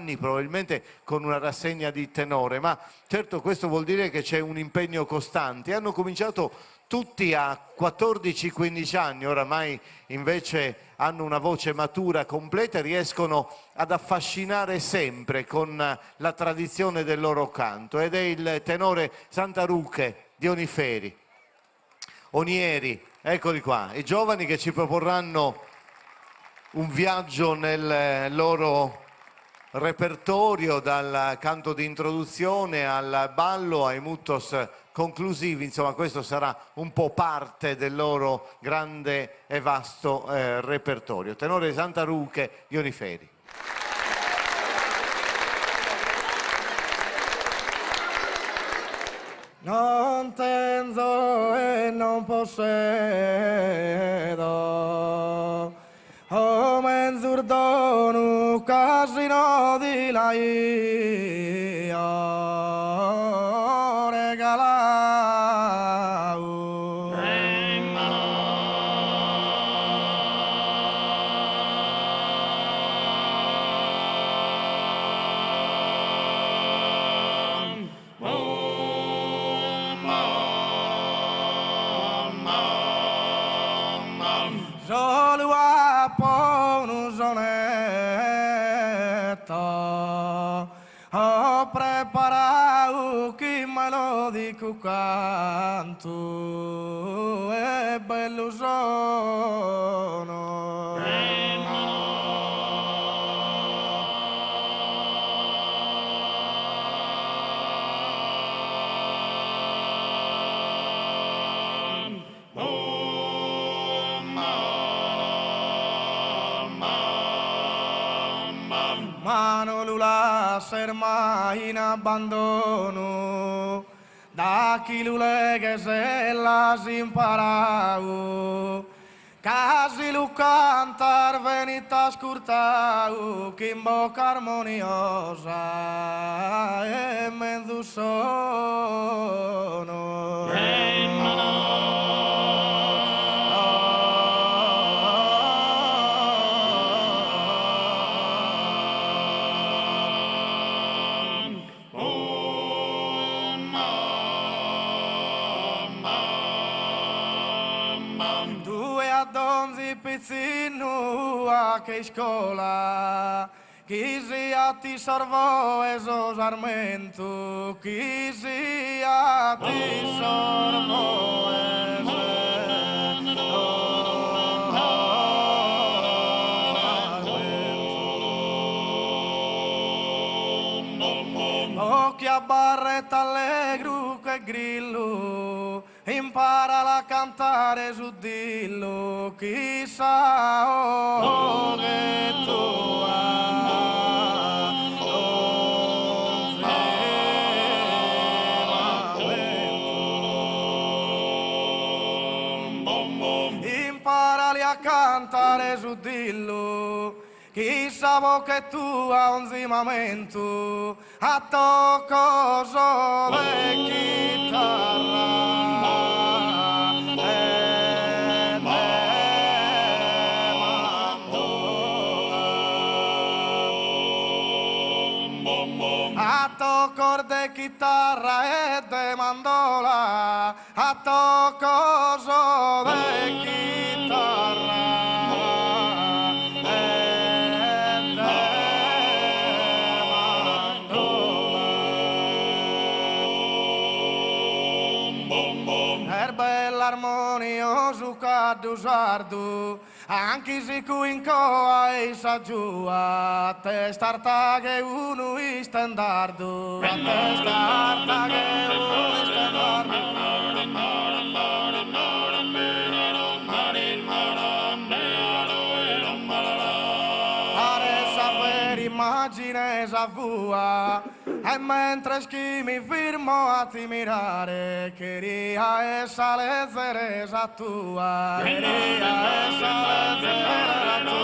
anni, probabilmente con una rassegna di tenore, ma certo questo vuol dire che c'è un impegno costante. Hanno cominciato tutti a 14-15 anni, oramai invece hanno una voce matura, completa e riescono ad affascinare sempre con la tradizione del loro canto, ed è il tenore Santaruche di Oniferi. Onieri, eccoli qua, i giovani che ci proporranno un viaggio nel loro repertorio, dal canto di introduzione al ballo ai mutos conclusivi. Insomma, questo sarà un po' parte del loro grande e vasto repertorio. Tenore Santaruche di Oniferi. Non tengo e non possedo, o menzurdono casino di la io regalau. Solo a pono sonetto ho preparato che melodico canto e bello sono. Ma non lo lascer mai in abbandono, da chi lo lega se l'ha imparato, casi lo cantar venita scurtau, che in bocca armoniosa e mezzo sono. Donzi pizzino a che scuola, chi sia ti servò esos armento, chi sia ti servò occhi a barretta allegro che grillo, impara a cantare su dillo, chissà oh, che tu imparali a cantare su dillo, chissà che tu ha un zimamento a tocco solo e chitarra. A tocco de chitarra e de mandola, a tocco solo de chitarra. Armonioso caddo sardo, anche se qui in coa e sa giù, a te starta che uno è standardo, a te starta che uno è standardo. Adesso per immagine sa vua, e mentre chi mi firmo a ti mirare, queria essa lezzeresa tua, queria essa lezzeresa tua.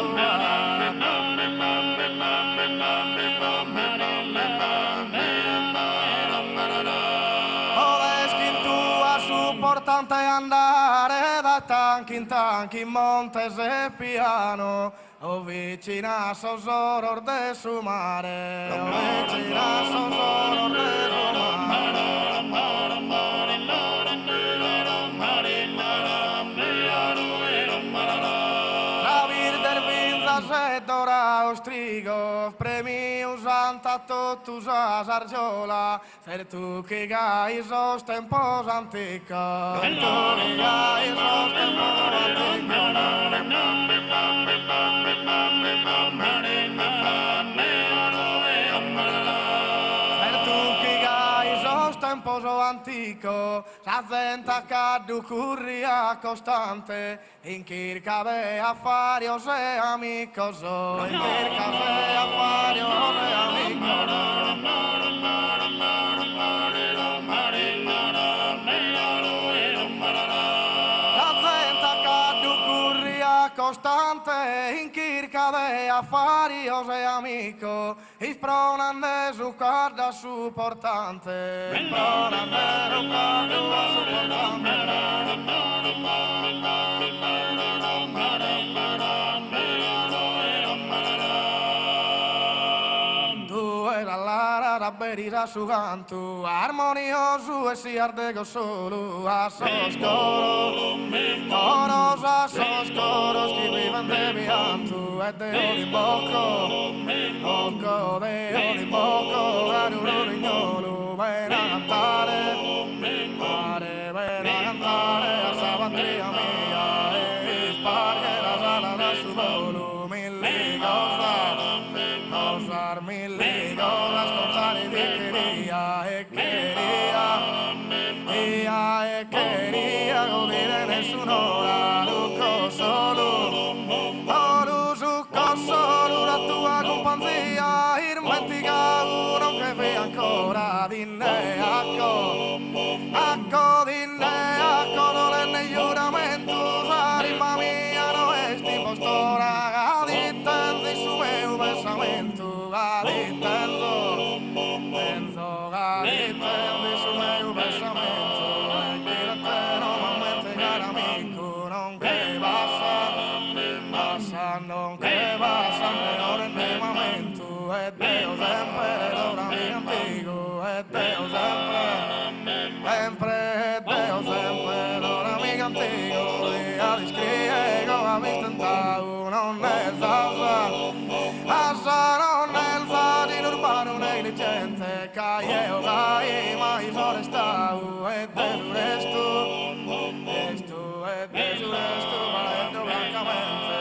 Odeski in tua supportante andare da tanchi in tanchi, monte e piano, O vicina sos oror de su mare, o vicina sos oror de su mare. La vir del vinza se dora ostrigo, premi usanta totus a sargiola, ser tu che gai sos tempos antica, ser tu che gai sos tempos antico, la zenta caddu curria costante, in circa de affari o se amico so, in circa de affari o se amico costante, in circa de affari o se amico, i spronan de su corda supportante, i spronan de su corda supportante. Due dall'ara da berira su canto, armonioso e si ardego solo a soscoro, coros a soscoros che vivan de pianto e de olimbocco, bocco de olimbocco, garuro rignolo, ven a cantare, mare, ven a cantare a sabatria mia, e sparge la sala da su volo, mille cosar mille cose, ascoltare di quería godere nessun'ora, Luco solo, Luco solo, la tua compagnia, irmentica uno che ve ancora, dinne dinne dolenne giuramento, sarima mia no esti impostora, aditendi su meu pensamento, aditendi su meu pensamento, e che da te non m'ammette caro amico, non che passa, le ore nel momento, e Dio sempre, l'ora mio antico, e Dio sempre, l'ora mio antico, dia di scriego, a mi stentavo, non è non è di urbano negligente, caio, ma io sono stato, e desuresto, valendo blancamente,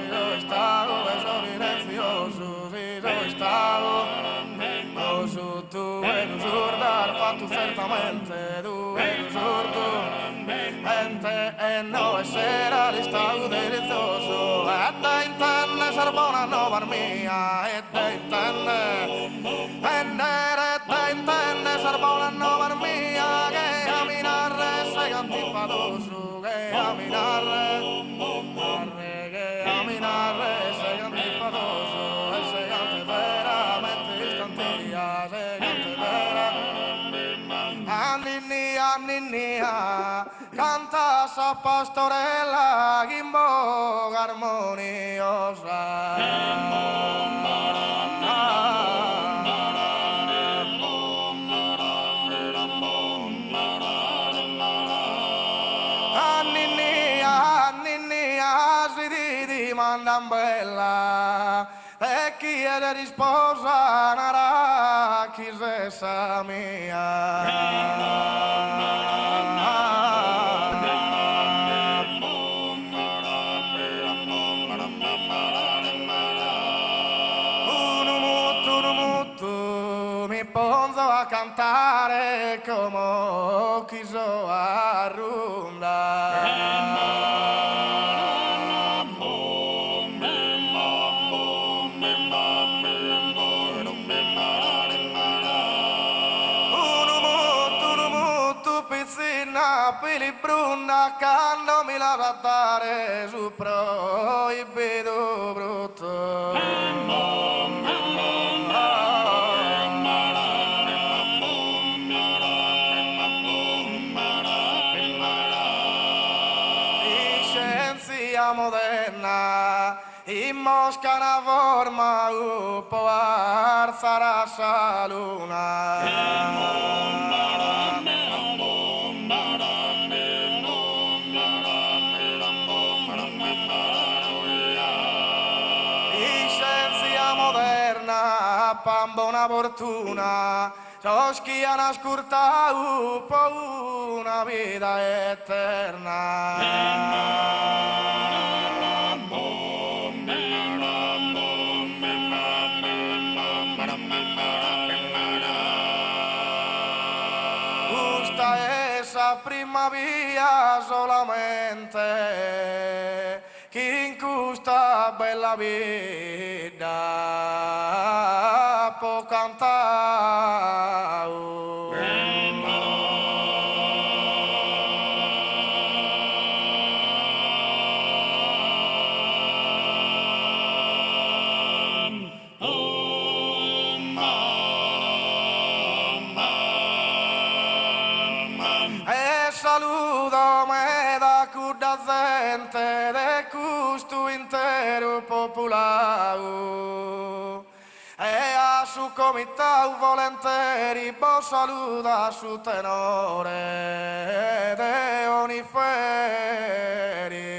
io stavo, e sono silenzioso, sì, io stavo, su tu ed usurdar, fatto certamente, tu ed usurdo, ente e no e sera di stavo delizioso, e te intende ser buona nova mia, e te intende ser buona nova mia, che a minarre sei antifadoso, che a minarre sei antifadoso, e sei antiveramente istantia, sei antivera. Anninnia, canta sa pastorella, gimbo armoniosa. Anninnia, si di mandan bella, e chi è di sposa narà chi se sa mia. Mi ponzo a cantare come chi so a Pili bruna quando mi la dare su proibito brutto. Di scienza moderna, i in mosca una forma può alzare la luna. Moderna, pan buona fortuna, cioschi hanno scurtato una vita eterna. Questa è esa prima via solamente chi in questa bella vita può cantare. E saluto me da curda gente de custo intero popolare e a su comitau volentieri bo saluta su tenore de ogni ferie.